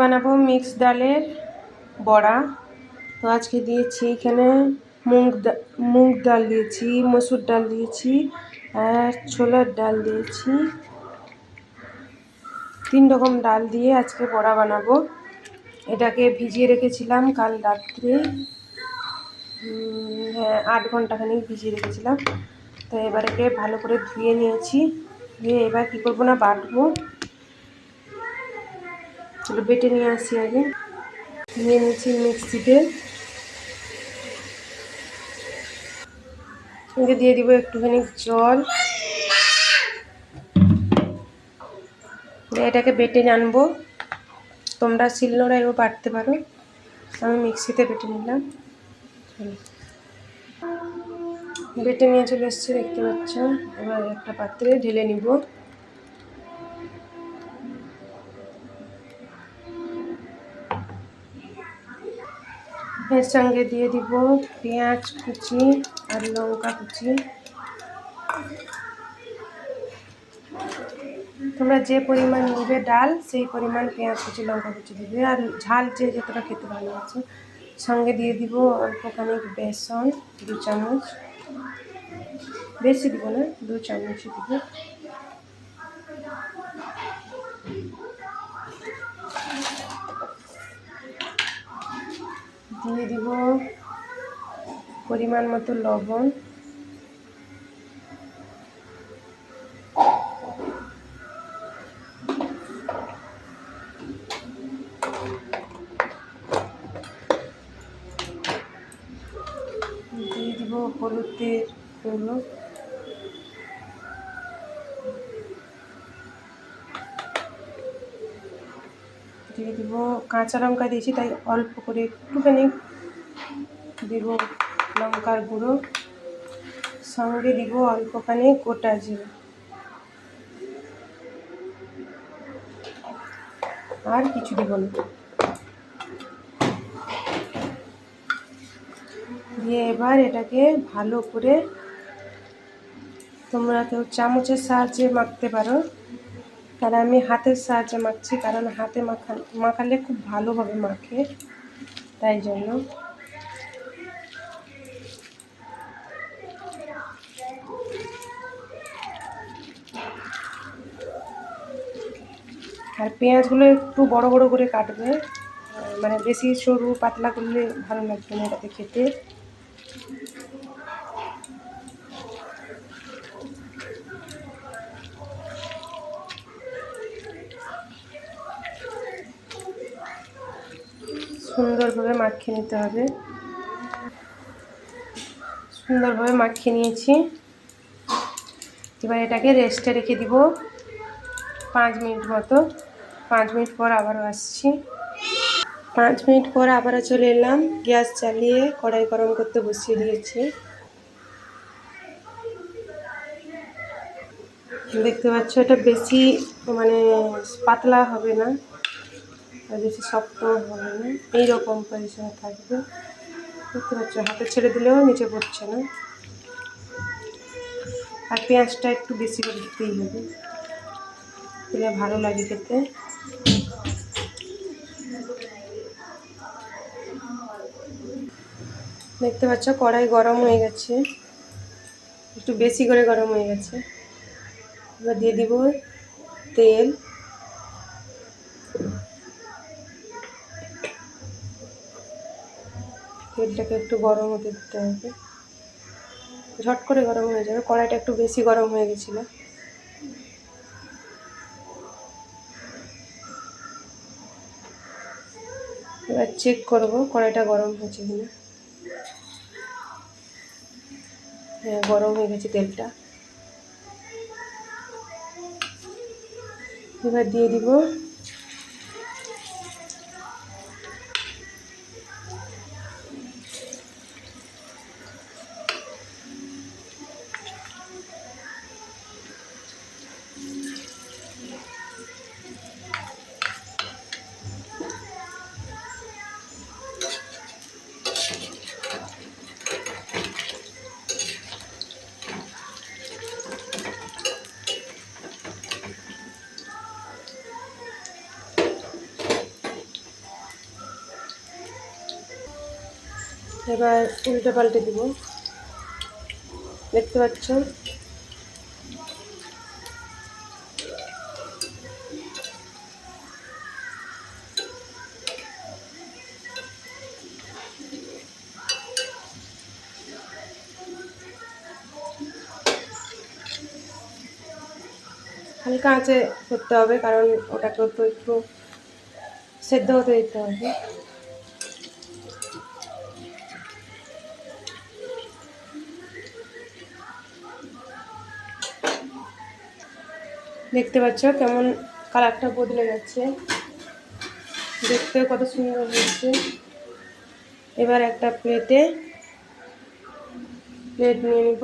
বানাবো মিক্স ডালের বড়া। তো আজকে দিয়েছি এখানে মুগ ডাল দিয়েছি, মসুর ডাল দিয়েছি আর ছোলার ডাল দিয়েছি। 3 রকম ডাল দিয়ে আজকে বড়া বানাবো। এটাকে ভিজিয়ে রেখেছিলাম কাল রাত্রে, হ্যাঁ 8 ঘন্টাখানিক ভিজিয়ে রেখেছিলাম। তো এবার একে ভালো করে ধুয়ে নিয়েছি। ধুয়ে এবার কী করবো না, বাটবো। চলো বেটে নিয়ে আসি। আগে নিয়ে নিয়েছি মিক্সিতে। সঙ্গে দিয়ে দিব একটুখানি জল। এটাকে বেটে আনবো। তোমরা শিলনোড়ায়ও বাটতে পারো, আমি মিক্সিতে বেটে নিলাম। বেটে নিয়ে চলে এসছে, দেখতে পাচ্ছ। এবার একটা পাত্রে ঢেলে নিব। এর সঙ্গে দিয়ে দিব পেঁয়াজ কুচি আর লঙ্কা কুচি। তোমরা যে পরিমাণ নেবে ডাল সেই পরিমাণ পেঁয়াজ কুচি লঙ্কা কুচি দিবে, আর ঝাল যে যতটা খেতে ভালোবাসে। সঙ্গে দিয়ে দিব অল্পখানি বেসন, 2 চামচ, বেশি দিব না, 2 চামচই দিব। দিয়ে দিব পরিমাণ মতো লবণ। দিয়ে দিব হলুদের গুঁড়ো। দিয়ে দিব কাঁচা লঙ্কা দিয়েছি তাই অল্প করে একটুখানি দিব লঙ্কার গুঁড়ো। সঙ্গে দিব অল্পখানি গোটা জিরে, আর কিছু দিব না। দিয়ে এবার এটাকে ভালো করে, তোমরা কেউ চামচের সাহায্যে মাখতে পারো, আর আমি হাতের সাহায্যে মাখছি, কারণ হাতে মাখালে খুব ভালোভাবে মাখে, তাই জন্য। আর পেঁয়াজগুলো একটু বড় বড় করে কাটবে, মানে বেশি সরু পাতলা করলে ভালো লাগবে না এটাতে খেতে। সুন্দরভাবে মাখিয়ে নিতে হবে। সুন্দরভাবে মাখিয়ে নিয়েছি। এবার এটাকে রেস্টে রেখে দিব 5 মিনিট মতো। 5 মিনিট পর আবারও আসছি। 5 মিনিট পর আবারও চলে এলাম। গ্যাস চালিয়ে কড়াই গরম করতে বসিয়ে দিয়েছি। দেখতে পাচ্ছ এটা বেশি মানে পাতলা হবে না, আর বেশি শক্ত হবে না, এইরকম পজিশনে থাকবে। দেখতে পাচ্ছ হাতে ছেড়ে দিলেও নিচে পড়ছে না। আর পেঁয়াজটা একটু বেশি করে দিতেই হবে, তাহলে ভালো লাগে খেতে। দেখতে পাচ্ছ কড়াই গরম হয়ে গেছে, একটু বেশি করে গরম হয়ে গেছে। এবার দিয়ে দিব তেল। তেলটাকে একটু গরম হতে দিতে হবে, ঝট করে গরম হয়ে যাবে। কড়াইটা একটু বেশি গরম হয়ে গেছিল। এবার চেক করব কড়াইটা গরম হয়েছে কিনা। হ্যাঁ গরম হয়ে গেছে তেলটা। এবার দিয়ে দিব এবার উল্টে পাল্টে দিব, দেখতে পাচ্ছ। হালকা আঁচে করতে হবে, কারণ ওটাকেও তো একটু সেদ্ধ হতে দিতে হবে। দেখতে পাচ্ছ কেমন কালারটা বদলে যাচ্ছে, দেখতে কত সুন্দর হয়েছে। এবার একটা প্লেট নিয়ে নিব,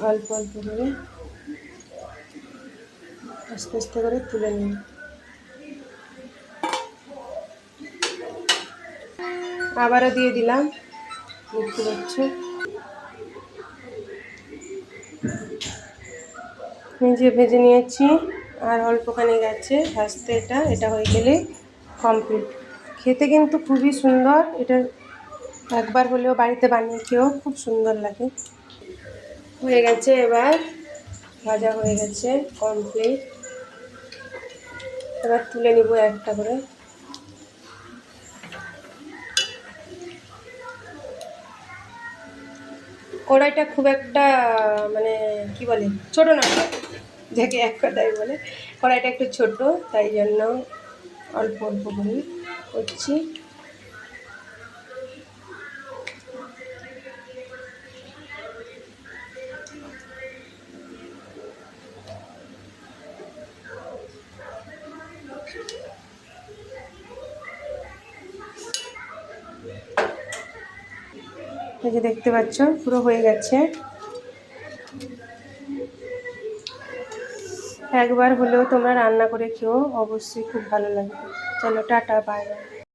অল্প অল্প করে আস্তে আস্তে করে তুলে নিব। আবারও দিয়ে দিলাম, দেখতে পাচ্ছ। নিজে ভেজে নিয়েছি, আর অল্পখানি গেছে ভাজতে। এটা হয়ে গেলে কমপ্লিট। খেতে কিন্তু খুবই সুন্দর, এটা একবার হলেও বাড়িতে বানিয়ে খেয়েও খুব সুন্দর লাগে। হয়ে গেছে, এবার ভাজা হয়ে গেছে কমপ্লিট। এবার তুলে নিব একটা করে। কড়াইটা খুব একটা মানে কি বলে ছোট না, যাকে এক কথায় বলে কড়াইটা একটু ছোট, তাই জন্য অল্প অল্প করে করছি। এই যে দেখতে পাচ্ছ পুরো হয়ে গেছে। একবার হলেও তোমরা রান্না করে খেও, অবশ্যই খুব ভালো লাগবে। চলো টাটা, বাই বাই।